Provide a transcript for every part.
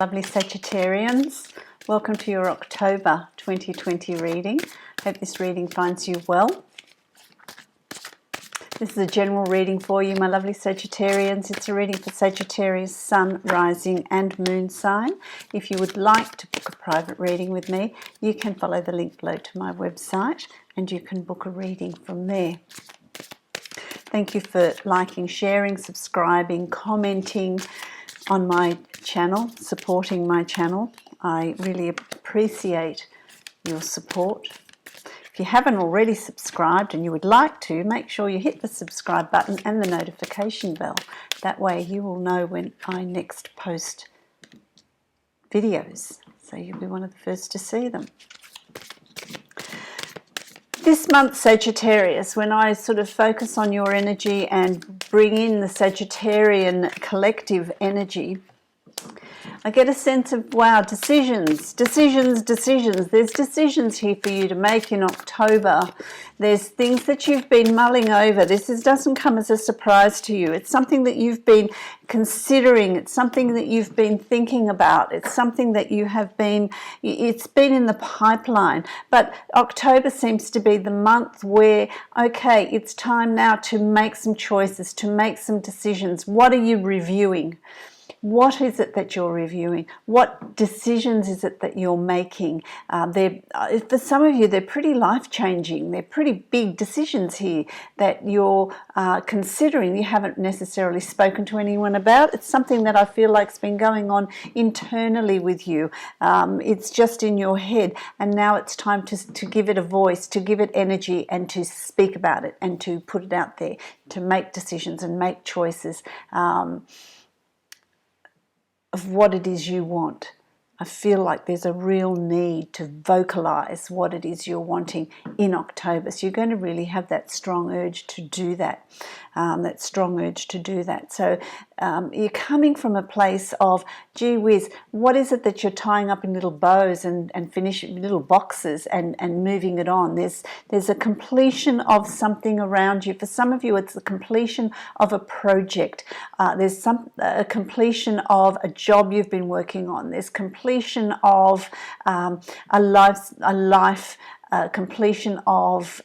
Lovely Sagittarians, welcome to your October 2020 reading. Hope this reading finds you well. This is a general reading for you, my lovely Sagittarians. It's a reading for Sagittarius, Sun, Rising and Moon sign. If you would like to book a private reading with me, you can follow the link below to my website and you can book a reading from there. Thank you for liking, sharing, subscribing, commenting on my channel, supporting my channel. I really appreciate your support. If you haven't already subscribed and you would like to, make sure you hit the subscribe button and the notification bell. That way you will know when I next post videos, so you'll be one of the first to see them. This month, Sagittarius, when I sort of focus on your energy and bring in the Sagittarian collective energy, I get a sense of, wow, decisions. There's decisions here for you to make in October. There's things that you've been mulling over. This doesn't come as a surprise to you. It's something that you've been considering. It's something that you've been thinking about. It's something that you have been, it's been in the pipeline. But October seems to be the month where, okay, it's time now to make some choices, to make some decisions. What are you reviewing? What is it that you're reviewing? What decisions is it that you're making? For some of you, they're pretty life-changing. They're pretty big decisions here that you're considering. You haven't necessarily spoken to anyone about. It's something that I feel like's been going on internally with you. It's just in your head, and now it's time to give it a voice, to give it energy, and to speak about it, and to put it out there, to make decisions and make choices of what it is you want. I feel like there's a real need to vocalize what it is you're wanting in October. So you're going to really have that strong urge to do that. So you're coming from a place of, gee whiz, what is it that you're tying up in little bows and finishing little boxes and moving it on? There's a completion of something around you. For some of you, it's the completion of a project. There's a completion of a job you've been working on. There's completion of a life, completion of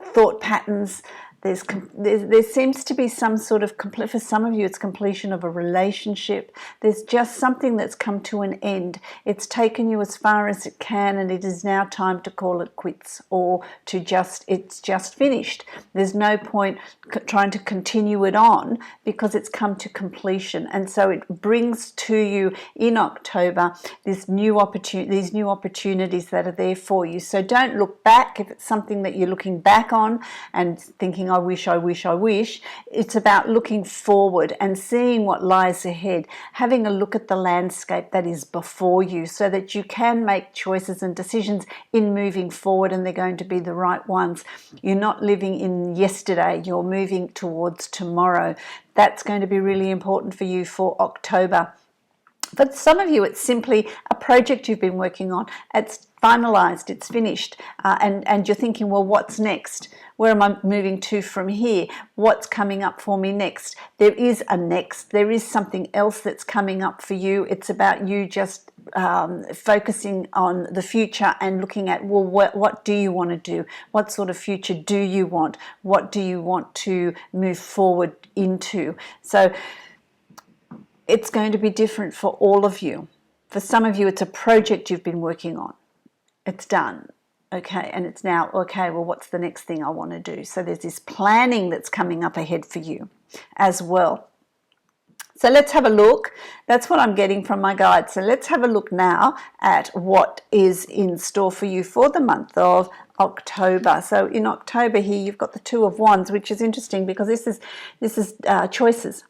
thought patterns. There seems to be some sort of, for some of you, it's completion of a relationship. There's just something that's come to an end. It's taken you as far as it can, and it is now time to call it quits, or to it's just finished. There's no point trying to continue it on because it's come to completion. And so it brings to you in October these new opportunities that are there for you. So don't look back if it's something that you're looking back on and thinking, I wish. It's about looking forward and seeing what lies ahead, having a look at the landscape that is before you so that you can make choices and decisions in moving forward, and they're going to be the right ones. You're not living in yesterday, you're moving towards tomorrow. That's going to be really important for you for October. For some of you, it's simply a project you've been working on. It's finalized, it's finished, and you're thinking, well, what's next? Where am I moving to from here? What's coming up for me next? There is a next. There is something else that's coming up for you. It's about you just focusing on the future and looking at, well, what do you want to do? What sort of future do you want? What do you want to move forward into? So it's going to be different for all of you. For some of you, it's a project you've been working on. It's done. Okay, and it's now, okay, well, what's the next thing I want to do? So there's this planning that's coming up ahead for you as well. So let's have a look. That's what I'm getting from my guide. So let's have a look now at what is in store for you for the month of October. So in October here, you've got the Two of Wands, which is interesting because this is choices.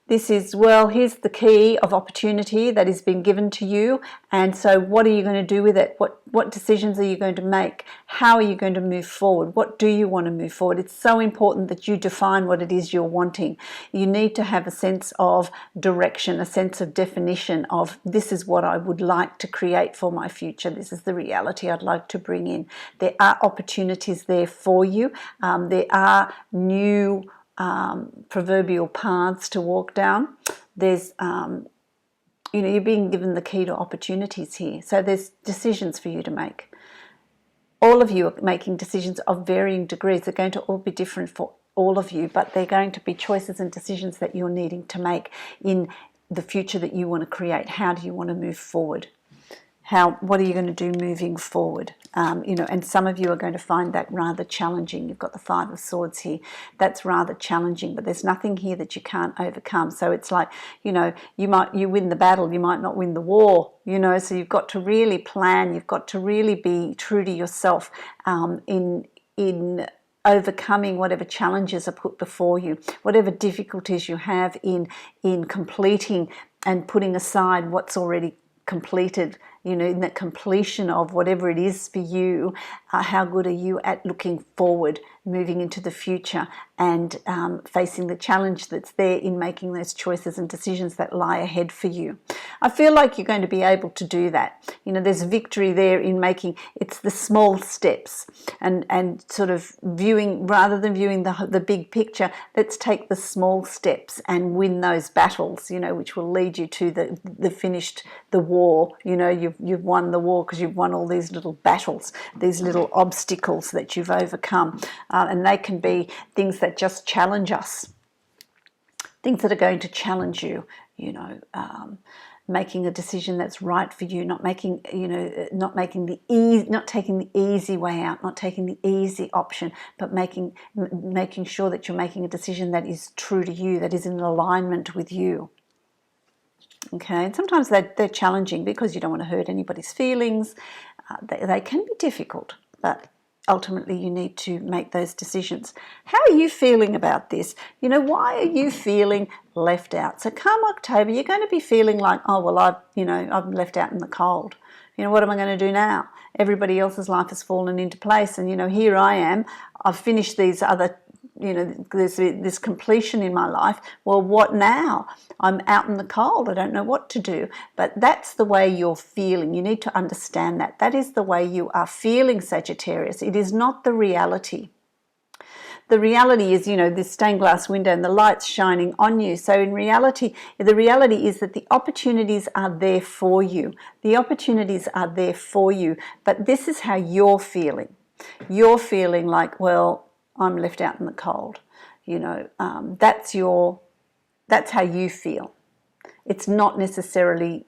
This is, well, here's the key of opportunity that is being given to you, and so what are you going to do with it? What decisions are you going to make? How are you going to move forward? What do you want to move forward? It's so important that you define what it is you're wanting. You need to have a sense of direction, a sense of definition of, this is what I would like to create for my future. This is the reality I'd like to bring in. There are opportunities there for you. There are new proverbial paths to walk down. There's you know, you're being given the key to opportunities here. So there's decisions for you to make. All of you are making decisions of varying degrees. They're going to all be different for all of you, but they're going to be choices and decisions that you're needing to make in the future that you want to create. How do you want to move forward? What are you going to do moving forward? You know, and some of you are going to find that rather challenging. You've got the Five of Swords here. That's rather challenging, but there's nothing here that you can't overcome. So it's like, you know, you win the battle, you might not win the war, you know, so you've got to really plan. You've got to really be true to yourself in overcoming whatever challenges are put before you, whatever difficulties you have in completing and putting aside what's already completed, you know, in that completion of whatever it is for you. How good are you at looking forward, moving into the future, and facing the challenge that's there in making those choices and decisions that lie ahead for you? I feel like you're going to be able to do that. You know, there's victory there in making, it's the small steps and sort of viewing, rather than viewing the big picture, let's take the small steps and win those battles, you know, which will lead you to the war. You know, you've won the war because you've won all these little battles, these little obstacles that you've overcome. And they can be things that just challenge us, things that are going to challenge you, you know, making a decision that's right for you, not taking the easy way out, not taking the easy option, but making sure that you're making a decision that is true to you, that is in alignment with you. Okay, and sometimes they're challenging because you don't want to hurt anybody's feelings. They can be difficult, but ultimately you need to make those decisions. How are you feeling about this? You know, why are you feeling left out? So come October, you're going to be feeling like, oh, well, I'm left out in the cold. You know, what am I going to do now? Everybody else's life has fallen into place, and, you know, here I am. I've finished these other, you know, there's this completion in my life. Well, what now? I'm out in the cold. I don't know what to do. But that's the way you're feeling. You need to understand that. That is the way you are feeling, Sagittarius. It is not the reality. The reality is, you know, this stained glass window and the light's shining on you. So in reality, the reality is that the opportunities are there for you. The opportunities are there for you. But this is how you're feeling. You're feeling like, well, I'm left out in the cold. You know, that's how you feel. It's not necessarily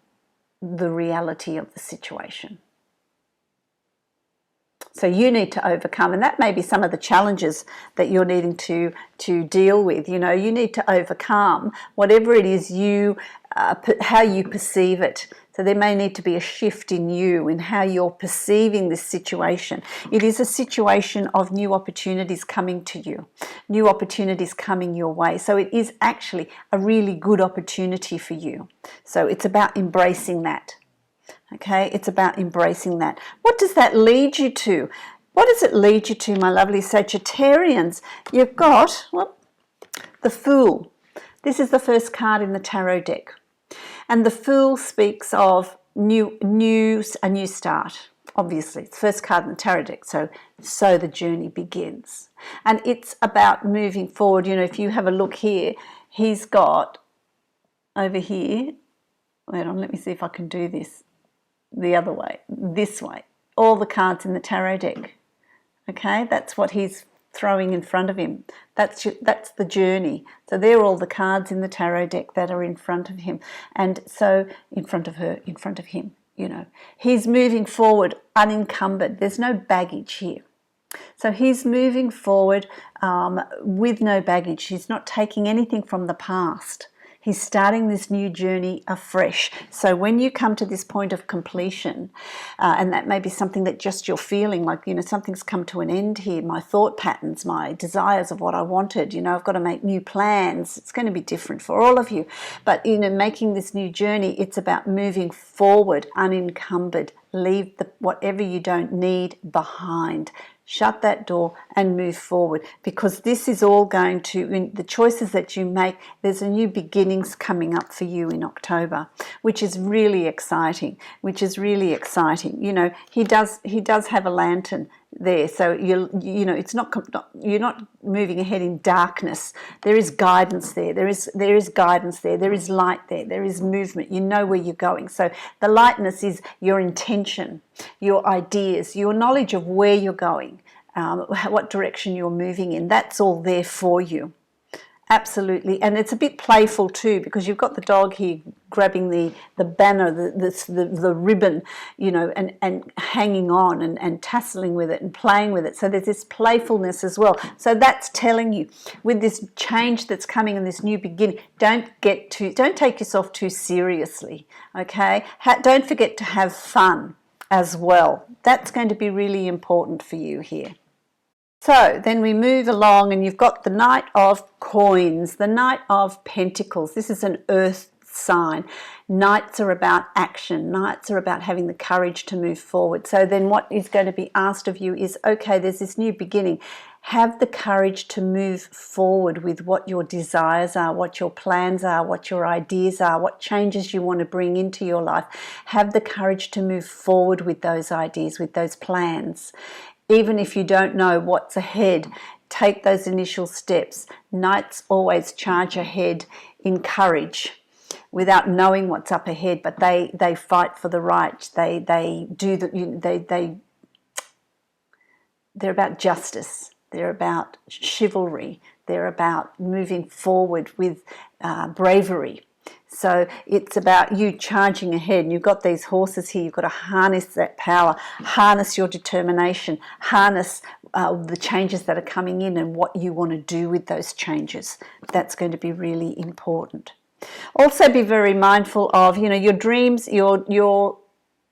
the reality of the situation. So you need to overcome, and that may be some of the challenges that you're needing to deal with. You know, you need to overcome whatever it is how you perceive it. So there may need to be a shift in you, in how you're perceiving this situation. It is a situation of new opportunities coming to you, new opportunities coming your way. So it is actually a really good opportunity for you. So it's about embracing that. Okay, it's about embracing that. What does that lead you to? What does it lead you to, my lovely Sagittarians? You've got the Fool. This is the first card in the tarot deck. And the Fool speaks of a new start. Obviously, it's the first card in the tarot deck, so the journey begins. And it's about moving forward. You know, if you have a look here, he's got over here, wait on, let me see if I can do this the other way, this way, all the cards in the tarot deck. Okay, that's what he's throwing in front of him. That's the journey. So they're all the cards in the tarot deck that are in front of him, and so in front of her, in front of him. You know, he's moving forward unencumbered. There's no baggage here. So he's moving forward with no baggage. He's not taking anything from the past. He's starting this new journey afresh. So when you come to this point of completion, and that may be something that just you're feeling like, you know, something's come to an end here, my thought patterns, my desires of what I wanted, you know, I've got to make new plans. It's going to be different for all of you. But, you know, making this new journey, it's about moving forward unencumbered. Leave whatever you don't need behind. Shut that door and move forward, because this is all going to, in the choices that you make, there's a new beginnings coming up for you in October, which is really exciting, You know, he does have a lantern there. So you know, it's not, you're not moving ahead in darkness. There is guidance there. There is guidance there. There is light there. There is movement. You know where you're going. So the lightness is your intention, your ideas, your knowledge of where you're going, what direction you're moving in. That's all there for you. Absolutely. And it's a bit playful too, because you've got the dog here grabbing the banner, the ribbon, you know, and hanging on and tasseling with it and playing with it. So there's this playfulness as well. So that's telling you, with this change that's coming and this new beginning, don't take yourself too seriously, okay? Don't forget to have fun as well. That's going to be really important for you here. So then we move along, and you've got the Knight of Coins, the Knight of Pentacles. This is an earth sign. Knights are about action. Knights are about having the courage to move forward. So then what is going to be asked of you is, okay, there's this new beginning. Have the courage to move forward with what your desires are, what your plans are, what your ideas are, what changes you want to bring into your life. Have the courage to move forward with those ideas, with those plans. Even if you don't know what's ahead, take those initial steps. Knights always charge ahead in courage without knowing what's up ahead, but they fight for the right. They're about justice. They're about chivalry. They're about moving forward with bravery. So it's about you charging ahead. And you've got these horses here. You've got to harness that power, harness your determination, harness the changes that are coming in and what you want to do with those changes. That's going to be really important. Also be very mindful of, you know, your dreams. You're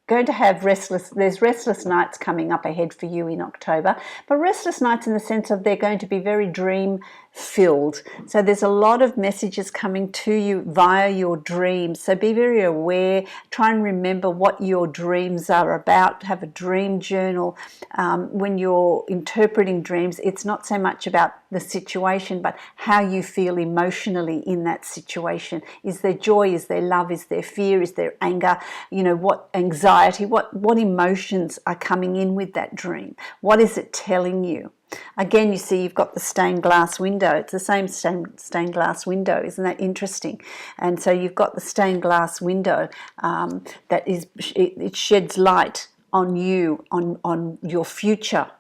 going to have there's restless nights coming up ahead for you in October, but restless nights in the sense of they're going to be very dream filled. So there's a lot of messages coming to you via your dreams. So be very aware. Try and remember what your dreams are about. Have a dream journal. When you're interpreting dreams, it's not so much about the situation, but how you feel emotionally in that situation. Is there joy? Is there love? Is there fear? Is there anger? You know, what anxiety? What emotions are coming in with that dream? What is it telling you? Again, you see you've got the stained glass window. It's the same stained glass window. Isn't that interesting? And so you've got the stained glass window that is, it sheds light on you, on your future,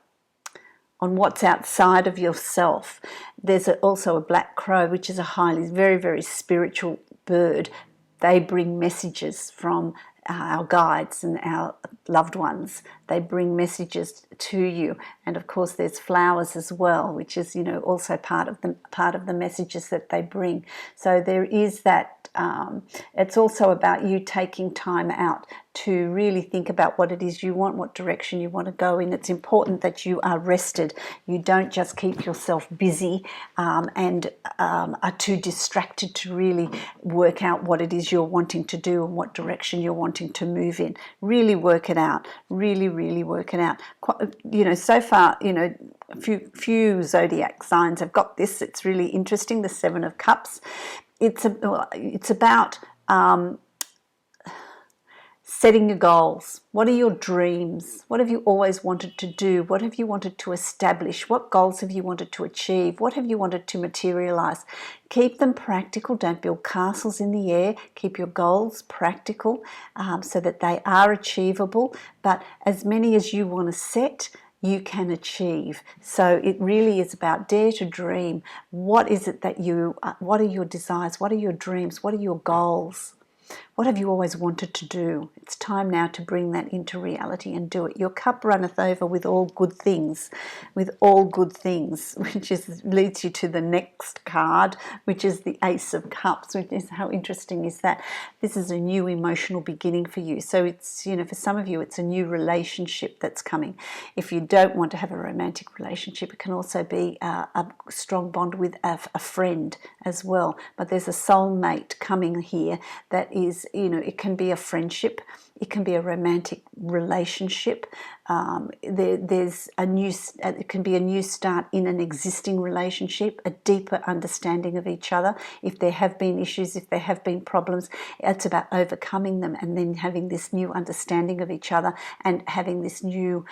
on what's outside of yourself. There's also a black crow, which is a very, very spiritual bird. They bring messages from our guides and our loved ones. They bring messages to you, and of course there's flowers as well, which is, you know, also part of the messages that they bring. So there is that. It's also about you taking time out to really think about what it is you want, what direction you want to go in. It's important that you are rested. You don't just keep yourself busy and are too distracted to really work out what it is you're wanting to do and what direction you're wanting to move in. Really work it out. Really, really work it out. You know, so far, you know, a few zodiac signs have got this. It's really interesting. The Seven of Cups. It's about setting your goals. What are your dreams? What have you always wanted to do? What have you wanted to establish? What goals have you wanted to achieve? What have you wanted to materialize? Keep them practical. Don't build castles in the air. Keep your goals practical so that they are achievable. But as many as you want to set, you can achieve. So it really is about dare to dream. What is it that what are your desires? What are your dreams? What are your goals? What have you always wanted to do? It's time now to bring that into reality and do it. Your cup runneth over with all good things, which leads you to the next card, which is the Ace of Cups, which is, how interesting is that? This is a new emotional beginning for you. So it's, you know, for some of you, it's a new relationship that's coming. If you don't want to have a romantic relationship, it can also be a strong bond with a friend as well. But there's a soulmate coming here that is, you know, it can be a friendship, It can be a romantic relationship. There's a new. It can be a new start in an existing relationship, a deeper understanding of each other. If there have been issues, if there have been problems, it's about overcoming them and then having this new understanding of each other and having this new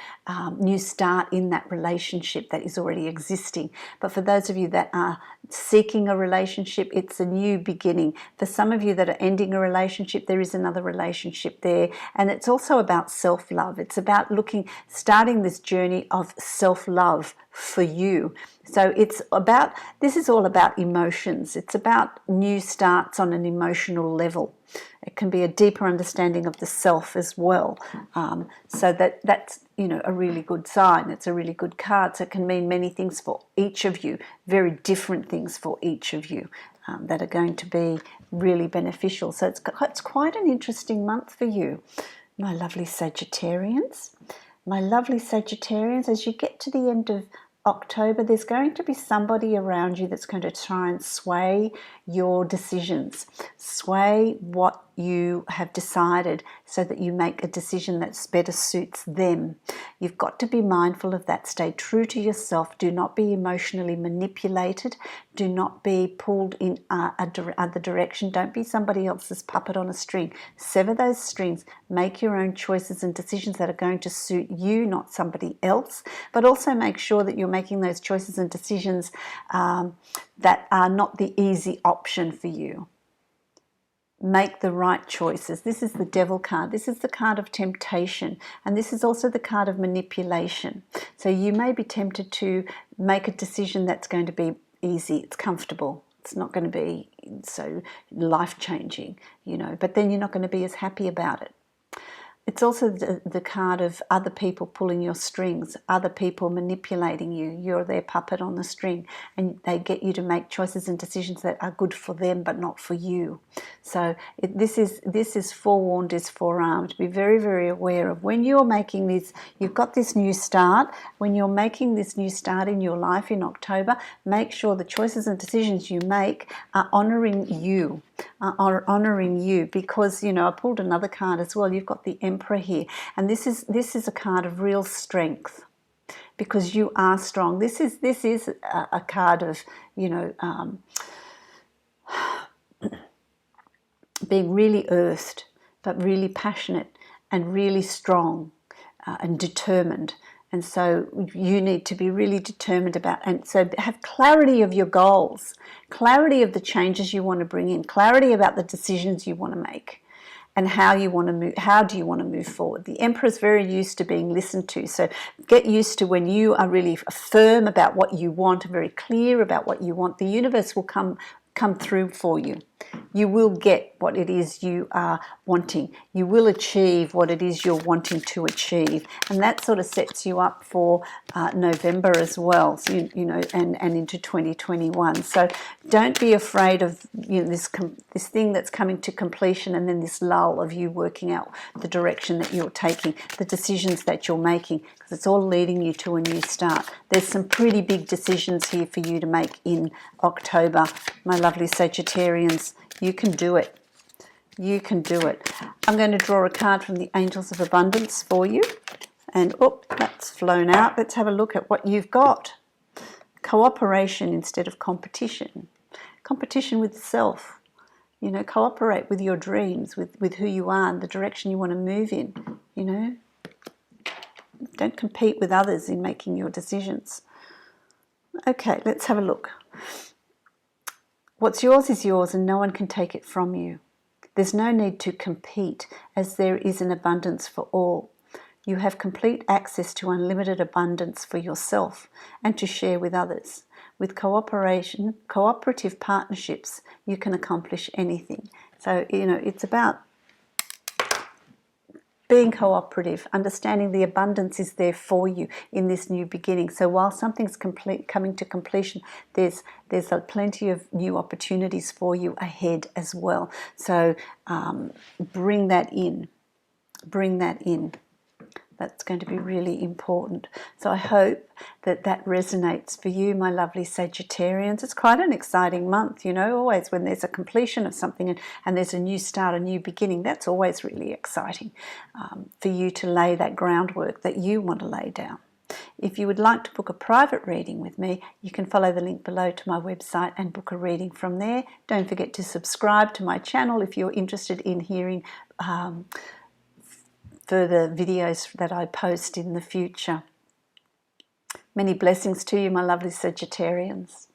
start in that relationship that is already existing. But for those of you that are seeking a relationship, it's a new beginning. For some of you that are ending a relationship, there is another relationship there. And it's also about self-love. It's about starting this journey of self-love for you. So this is all about emotions. It's about new starts on an emotional level. It can be a deeper understanding of the self as well. So that's a really good sign. It's a really good card. So it can mean many things for each of you, very different things for each of you that are going to be really beneficial. So it's quite an interesting month for you, my lovely Sagittarians. My lovely Sagittarians, as you get to the end of October, there's going to be somebody around you that's going to try and sway your decisions, sway what you have decided so that you make a decision that better suits them. You've got to be mindful of that. Stay true to yourself. Do not be emotionally manipulated. Do not be pulled in other direction. Don't be somebody else's puppet on a string. Sever those strings. Make your own choices and decisions that are going to suit you, not somebody else. But also make sure that you're making those choices and decisions that are not the easy option for you. Make the right choices. This is the Devil card. This is the card of temptation, and this is also the card of manipulation. So you may be tempted to make a decision that's going to be easy, it's comfortable, it's not going to be so life-changing, but then you're not going to be as happy about it. It's also the card of other people pulling your strings, other people manipulating you. You're their puppet on the string, and they get you to make choices and decisions that are good for them but not for you. So this is forewarned is forearmed. Be very, very aware of when you're making this. You've got this new start. When you're making this new start in your life in October, make sure the choices and decisions you make are honouring you. Are honouring you, because I pulled another card as well. You've got the Emperor here, and this is a card of real strength, because you are strong. This is a card of being really earthed, but really passionate and really strong and determined. And so you need to be really determined about, and so have clarity of your goals, clarity of the changes you want to bring in, clarity about the decisions you want to make, and how you want to move. How do you want to move forward? The Emperor is very used to being listened to. So get used to when you are really firm about what you want, very clear about what you want. The universe will come through for you. You will get what it is you are wanting. You will achieve what it is you're wanting to achieve, and that sort of sets you up for November as well. So and into 2021. So don't be afraid of this thing that's coming to completion, and then this lull of you working out the direction that you're taking, the decisions that you're making, because it's all leading you to a new start. There's some pretty big decisions here for you to make in October, my lovely Sagittarians. You can do it. You can do it. I'm going to draw a card from the Angels of Abundance for you. And, that's flown out. Let's have a look at what you've got. Cooperation instead of competition. Competition with self. Cooperate with your dreams, with who you are and the direction you want to move in. Don't compete with others in making your decisions. Okay, let's have a look. What's yours is yours, and no one can take it from you. There's no need to compete, as there is an abundance for all. You have complete access to unlimited abundance for yourself and to share with others. With cooperative partnerships, you can accomplish anything. So, it's about being cooperative, understanding the abundance is there for you in this new beginning. So while something's coming to completion, there's plenty of new opportunities for you ahead as well. So bring that in. Bring that in. That's going to be really important. So I hope that that resonates for you, my lovely Sagittarians. It's quite an exciting month, you know, always when there's a completion of something and there's a new start, a new beginning, that's always really exciting for you to lay that groundwork that you want to lay down. If you would like to book a private reading with me, you can follow the link below to my website and book a reading from there. Don't forget to subscribe to my channel if you're interested in hearing further videos that I post in the future. Many blessings to you, my lovely Sagittarians.